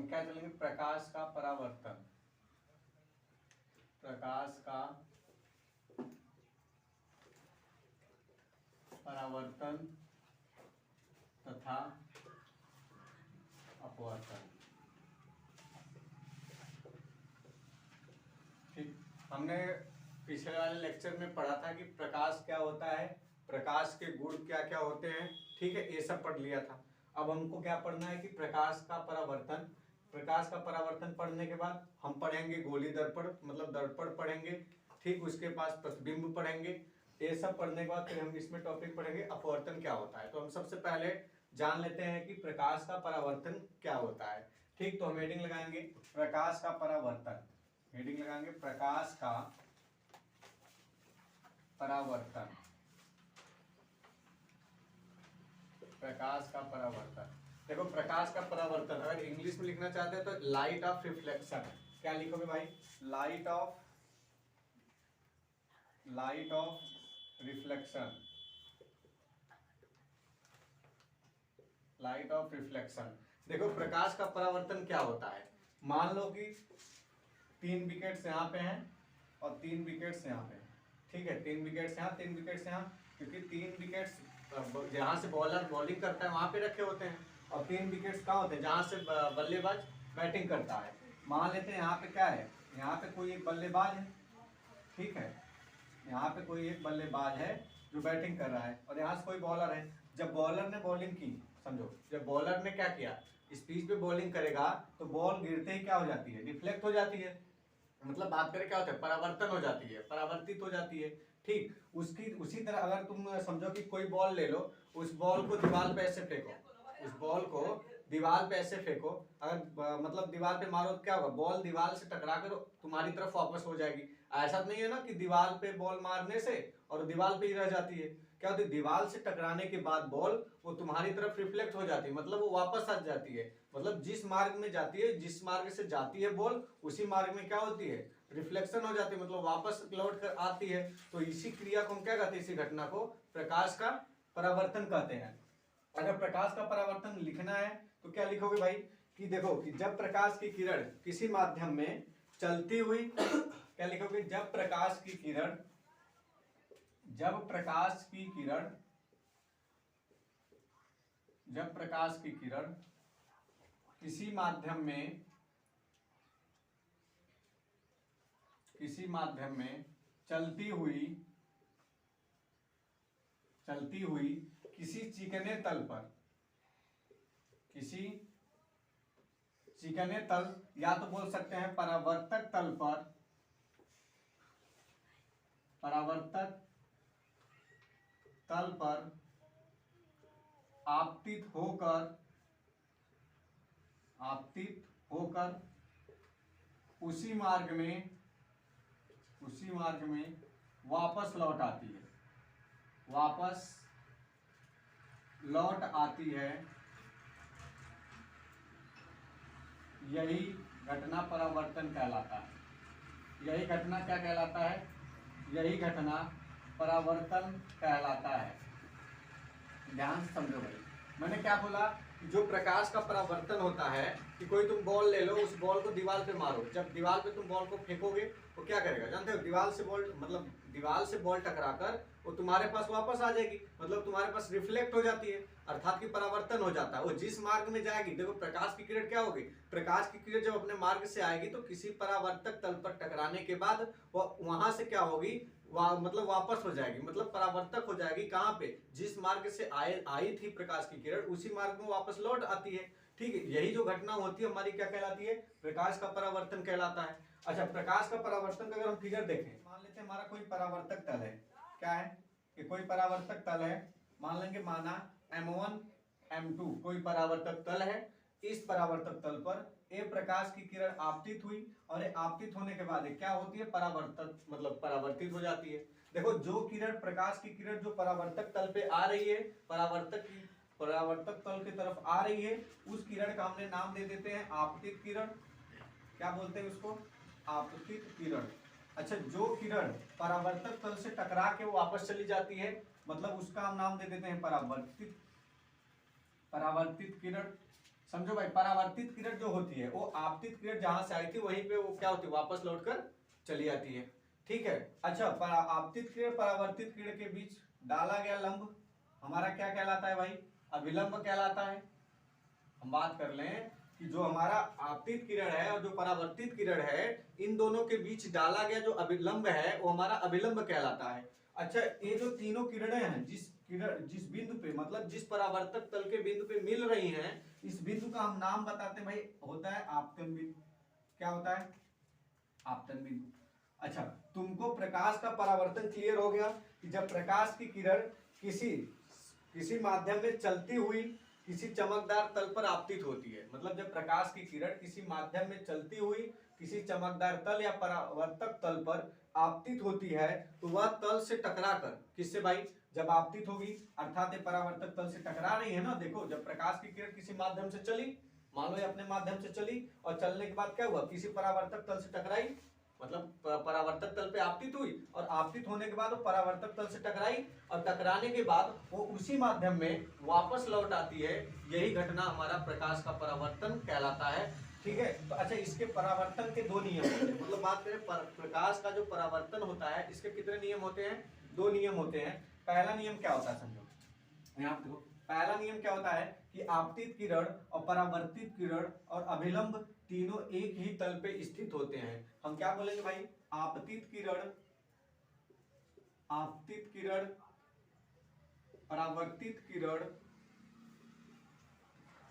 हम क्या चलेंगे, प्रकाश का परावर्तन, प्रकाश का परावर्तन तथा अपवर्तन। ठीक, हमने पिछले वाले लेक्चर में पढ़ा था कि प्रकाश क्या होता है, प्रकाश के गुण क्या क्या होते हैं, ठीक है, ये सब पढ़ लिया था। अब हमको क्या पढ़ना है कि प्रकाश का परावर्तन, प्रकाश का परावर्तन पढ़ने के बाद हम पढ़ेंगे गोली दर्पण, मतलब दर्पण पढ़ेंगे, ठीक, उसके पास प्रतिबिंब पढ़ेंगे। ये सब पढ़ने के बाद फिर हम इसमें टॉपिक पढ़ेंगे अपवर्तन क्या होता है। तो हम सबसे पहले जान लेते हैं कि प्रकाश का परावर्तन क्या होता है। ठीक, तो हम हेडिंग लगाएंगे प्रकाश का परावर्तन, हेडिंग लगाएंगे प्रकाश का परावर्तन, प्रकाश का परावर्तन। देखो प्रकाश का परावर्तन अगर इंग्लिश में लिखना चाहते हैं तो लाइट ऑफ रिफ्लेक्शन, क्या लिखोगे भाई, light of reflection, light of reflection. देखो प्रकाश का परावर्तन क्या होता है, मान लो कि 3 विकेट्स यहाँ पे हैं और 3 विकेट्स यहाँ पे, ठीक है, 3 विकेट्स यहाँ, 3 विकेट्स यहाँ, क्योंकि 3 विकेट्स जहाँ से बॉलर बॉलिंग करता है वहां पे रखे होते हैं, और 3 विकेट्स कहाँ होते हैं जहाँ से बल्लेबाज बैटिंग करता है। मान लेते हैं यहाँ पे क्या है, यहाँ पे कोई एक बल्लेबाज है, ठीक है, यहाँ पे कोई एक बल्लेबाज है जो बैटिंग कर रहा है, और यहाँ से कोई बॉलर है। जब बॉलर ने बॉलिंग की, समझो जब बॉलर ने क्या किया, इस पिच पे बॉलिंग करेगा तो बॉल गिरते ही क्या हो जाती है, रिफ्लेक्ट हो जाती है, मतलब बात करें क्या होता है, परावर्तन हो जाती है, परावर्तित हो जाती है। ठीक, उसकी उसी तरह अगर तुम समझो कि कोई बॉल ले लो, उस बॉल को दीवार पे ऐसे फेंको, उस बॉल को दीवार पे ऐसे फेंको, अगर मतलब दीवार पे मारो तो क्या होगा, बॉल दीवार से टकरा कर तुम्हारी तरफ वापस हो जाएगी। ऐसा नहीं है ना कि दीवार पे बॉल मारने से और दीवार पे ही रह जाती है, क्या होती है, दीवार से टकराने के बाद बॉल वो तुम्हारी तरफ रिफ्लेक्ट हो जाती है, मतलब वो वापस आ जाती है, मतलब जिस मार्ग में जाती है, जिस मार्ग से जाती है बॉल, उसी मार्ग में क्या होती है, रिफ्लेक्शन हो जाती है, मतलब वापस लौट कर आती है। तो इसी क्रिया को हम क्या कहते हैं, इसी घटना को प्रकाश का परावर्तन कहते हैं। अगर प्रकाश का परावर्तन लिखना है तो क्या लिखोगे भाई, कि देखो कि जब प्रकाश की किरण किसी माध्यम में चलती हुई क्या लिखोगे, जब प्रकाश की किरण, जब प्रकाश की किरण, जब प्रकाश की किरण किसी माध्यम में, किसी माध्यम में चलती हुई किसी चिकने तल पर, किसी चिकने तल, या तो बोल सकते हैं परावर्तक तल पर, परावर्तक तल पर आपतित होकर, आपतित होकर उसी मार्ग में, उसी मार्ग में वापस लौट आती है, वापस लौट आती है, यही घटना परावर्तन कहलाता है। यही घटना क्या कहलाता है, यही घटना परावर्तन कहलाता है। ध्यान से समझो भाई, मैंने क्या बोला, जो प्रकाश का परावर्तन होता है कि कोई तुम बॉल ले लो, उस बॉल को दीवार पे मारो, जब दीवार पे तुम बॉल को फेंकोगे वो क्या करेगा जानते हो, दीवार से बॉल, मतलब दीवार से बॉल टकराकर वो तुम्हारे पास वापस आ जाएगी, मतलब तुम्हारे पास रिफ्लेक्ट हो जाती है, अर्थात कि परावर्तन हो जाता है। वो जिस मार्ग में जाएगी, देखो प्रकाश की किरण क्या होगी, प्रकाश की किरण जब अपने मार्ग से आएगी तो किसी परावर्तक तल पर टकराने के बाद वो वहां से क्या होगी, मतलब वापस हो जाएगी, मतलब परावर्तक हो जाएगी, कहां पे, जिस मार्ग से आई थी प्रकाश की किरण, उसी मार्ग में वापस लौट आती है। ठीक है, यही जो घटना होती है हमारी क्या कहलाती है, प्रकाश का परावर्तन कहलाता है। अच्छा, प्रकाश का परावर्तन का अगर हम फिगर देखें, मान लेते हैं हमारा कोई परावर्तक तल है, क्या है कि कोई परावर्तक तल है, मान लेंगे माना M1 M2 कोई परावर्तक तल है। इस परावर्तक तल पर ए प्रकाश की किरण आपतित हुई, और ये आपतित होने के बाद क्या होती है, परावर्तक, मतलब परावर्तित हो जाती है। देखो जो किरण, प्रकाश की किरण जो परावर्तक तल पे आ रही है, परावर्तक तल की तरफ आ रही है, उस किरण का हमने नाम दे देते हैं आपतित किरण। क्या बोलते हैं उसको, आपतित किरण। अच्छा, जो किरण परावर्तक तल से टकरा के वापस चली जाती है, मतलब उसका हम नाम दे देते हैं परावर्तित किरण। समझो भाई, परावर्तित किरण जो होती है वो आपतित किरण जहां से आई थी वहीं पे वो क्या होती है, वापस लौटकर चली आती है। ठीक है। अच्छा, आपतित किरण परावर्तित किरण के बीच डाला गया लंब हमारा क्या कहलाता है भाई, अभिलंब कहलाता है। हम बात कर लें कि जो हमारा आपतित किरण है और जो परावर्तित किरण है, इन दोनों के बीच डाला गया जो अभिलंब है वो हमारा अभिलंब कहलाता है। अच्छा, ये जो तीनों किरणें हैं जिस बिंदु पे, मतलब जिस परावर्तक तल के बिंदु पे मिल रही हैं, इस बिंदु का हम नाम बताते हैं भाई, होता है आपतन बिंदु। क्या होता है, आपतन बिंदु। अच्छा, तुमको प्रकाश का परावर्तन क्लियर हो गया कि जब प्रकाश की किरण किसी किसी माध्यम में चलती हुई किसी चमकदार तल पर आपतित होती है, मतलब जब प्रकाश की किरण किसी माध्यम में चलती हुई किसी चमकदार तल या परावर्तक तल पर आपतित होती है, तो वह तल से टकराकर, किससे भाई, जब आपतित होगी अर्थात ये परावर्तक तल से टकरा रही है ना। देखो, जब प्रकाश की किरण किसी माध्यम से चली, मान लो ये अपने माध्यम से चली और चलने के बाद क्या हुआ, किसी परावर्तक तल से टकराई, मतलब परावर्तक तल पे आपतित हुई और आपतित होने के बाद वो परावर्तक तल से टकराई और टकराने के बाद वो उसी माध्यम में वापस लौट आती है। यही घटना हमारा प्रकाश का परावर्तन कहलाता है। ठीक है। तो अच्छा, इसके परावर्तन के दो नियम होते हैं, मतलब बात करें प्रकाश का जो परावर्तन होता है इसके कितने नियम होते हैं, दो नियम होते हैं। पहला नियम क्या होता है, समझो यहाँ देखो, पहला नियम क्या होता है कि आपतित किरण और परावर्तित किरण और अभिलंब तीनों एक ही तल पे स्थित होते हैं। हम क्या बोलेंगे भाई, आपतित किरण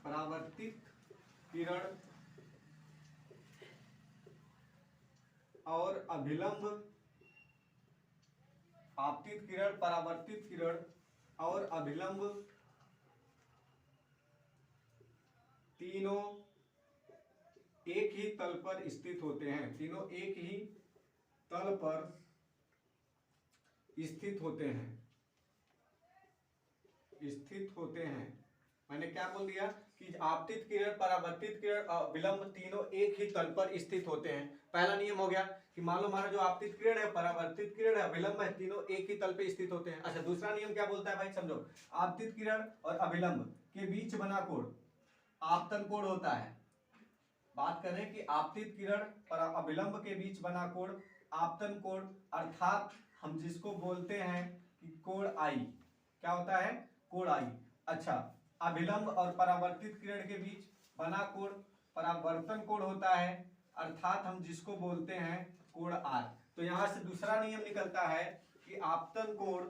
परावर्तित किरण और अभिलंब, आपतित किरण परावर्तित किरण और अभिलंब तीनों एक ही तल पर स्थित होते हैं, तीनों एक ही तल पर स्थित होते हैं। मैंने क्या बोल दिया कि आपतित किरण परावर्तित किरण और विलंब तीनों एक ही तल पर स्थित होते हैं। पहला नियम हो गया कि मान लो हमारा जो आपतित किरण है, परावर्तित किरण है, विलंब है, तीनों एक ही तल पे स्थित होते हैं। अच्छा, दूसरा नियम क्या बोलता है भाई, समझो, आपतित किरण और अभिलंब के बीच बना कोण आपतन कोण होता है। बात करें कि आपतित किरण और अभिलंब के बीच बना कोण आपतन कोण, अर्थात हम जिसको बोलते हैं कि कोण आई, क्या होता है, कोण आई। अच्छा, अभिलंब और परावर्तित किरण के बीच बना कोण परावर्तन कोण होता है, अर्थात हम जिसको बोलते हैं कोण आर। तो यहां से दूसरा नियम निकलता है कि आपतन कोण,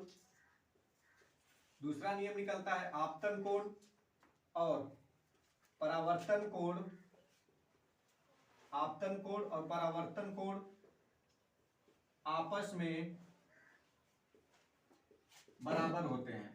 दूसरा नियम निकलता है आपतन कोण और परावर्तन कोण, आपतन कोण और परावर्तन कोण आपस में बराबर होते हैं।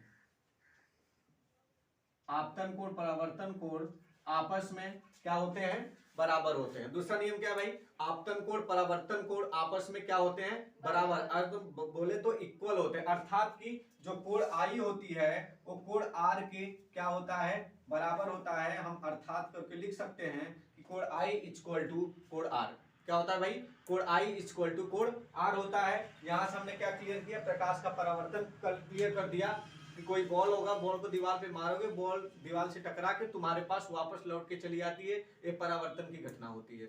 आपतन कोण परावर्तन कोण आपस में क्या होते हैं, बराबर होते हैं। दूसरा नियम क्या है भाई, आपतन कोण परावर्तन कोण आपस में क्या होते हैं, बराबर, अर्थ बोले तो इक्वल होते हैं, अर्थात कि जो कोण आई होती है वो कोण आर के क्या होता है, बराबर होता है। हम अर्थात करके लिख सकते हैं कि कोण आई इक्वल टू कोण आर। क्या होता है भाई, कोण आई इक्वल टू कोण आर होता है। यहां से हमने क्या क्लियर किया, प्रकाश का परावर्तन क्लियर कर दिया कि कोई बॉल होगा, बॉल को दीवार पे मारोगे, बॉल दीवार से टकरा के तुम्हारे पास वापस लौट के चली आती है, ये परावर्तन की घटना होती है।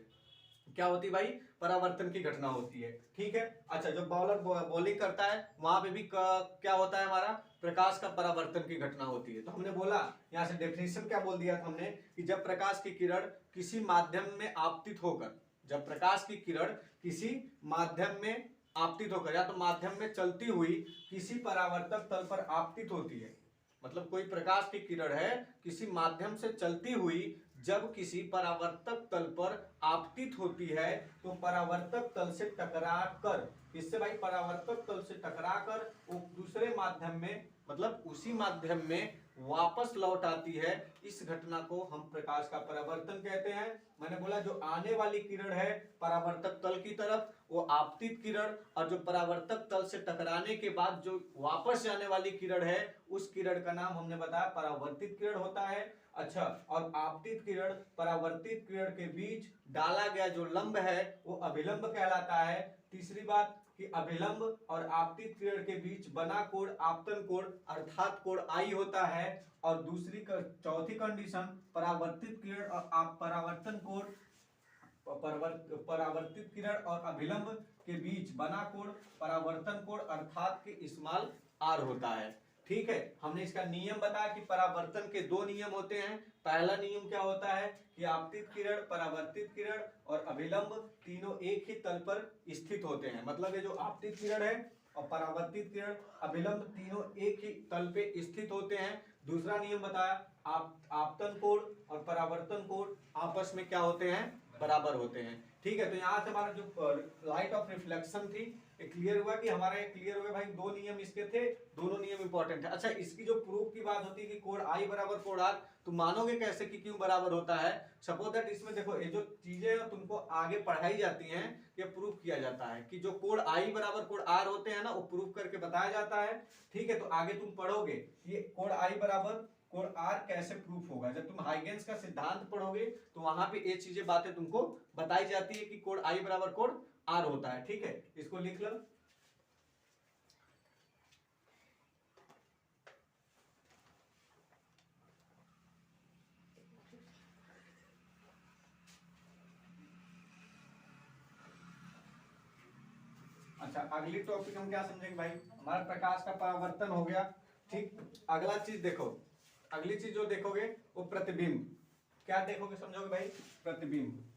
क्या होती है भाई, परावर्तन की घटना होती है। ठीक है। अच्छा, जब बॉलर बॉलिंग करता है वहां पे भी क्या होता है, हमारा प्रकाश का परावर्तन की घटना होती है। तो हमने बोला, यहाँ से डेफिनेशन क्या बोल दिया था हमने कि जब प्रकाश की किरण किसी माध्यम में आपतित होकर, जब प्रकाश की किरण किसी माध्यम में आपतित होकर या तो माध्यम में चलती हुई किसी परावर्तक तल पर आपतित होती है, मतलब कोई प्रकाश की किरण है किसी माध्यम से चलती हुई जब किसी परावर्तक तल पर आपतित होती है, तो परावर्तक तल से टकराकर, इससे भाई परावर्तक तल से टकराकर वो दूसरे माध्यम में, मतलब उसी माध्यम में वापस लौट आती है, इस घटना को हम प्रकाश का परावर्तन कहते हैं। मैंने बोला जो आने वाली किरण है परावर्तक तल की तरफ वो आपतित किरण, और जो परावर्तक तल से टकराने के बाद जो वापस जाने वाली किरण है उस किरण का नाम हमने बताया परावर्तित किरण होता है। अच्छा, और आपतित किरण परावर्तित किरण के बीच डाला गया जो लंब है वो अभिलंब कहलाता है। तीसरी बात कि अभिलंब और आपतित किरण के बीच बना कोण आपतन कोण अर्थात कोण आई होता है, और दूसरी चौथी कंडीशन परावर्तित किरण और परावर्तन कोण परावर्तित किरण और अभिलंब के बीच बना कोण परावर्तन कोण अर्थात के स्मॉल आर होता है। ठीक है, हमने इसका नियम बताया कि परावर्तन के दो नियम होते हैं। पहला नियम क्या होता है कि आपतित किरण, परावर्तित किरण और अभिलंब तीनों एक ही तल पर स्थित होते हैं। मतलब ये जो आपतित किरण है और परावर्तित किरण, अभिलंब तीनों एक ही तल पे स्थित होते हैं। दूसरा नियम बताया आपतन कोण और परावर्तन कोण आपस में क्या होते हैं, बराबर होते हैं। ठीक है, तो यहाँ से हमारा जो लाइट ऑफ रिफ्लेक्शन थी क्लियर हुआ कि हमारा क्लियर हुआ भाई, दो नियम इसके थे, दोनों नियम इंपॉर्टेंट है। अच्छा, इसकी जो प्रूफ की बात होती है कि कोण आई बराबर कोण आर, तो मानोगे कैसे कि क्यों बराबर होता है? सपोज दैट इसमें देखो ये जो चीजें तुमको आगे पढ़ाई जाती हैं ये प्रूफ किया जाता है कि जो कोण आई बराबर कोण आर होते हैं ना, वो प्रूफ करके बताया जाता है। ठीक है, तो आगे तुम पढ़ोगे ये कोण आई बराबर कोण आर कैसे प्रूफ होगा। जब तुम हाइगेंस का सिद्धांत पढ़ोगे तो वहां पे ये चीजें बातें तुमको बताई जाती है कि कोण आई बराबर कोण आर होता है। ठीक है, इसको लिख लो। अच्छा, अगली टॉपिक हम क्या समझेंगे भाई, हमारा प्रकाश का परावर्तन हो गया। ठीक, अगला चीज देखो, अगली चीज जो देखोगे वो प्रतिबिंब। क्या देखोगे, समझोगे भाई? प्रतिबिंब।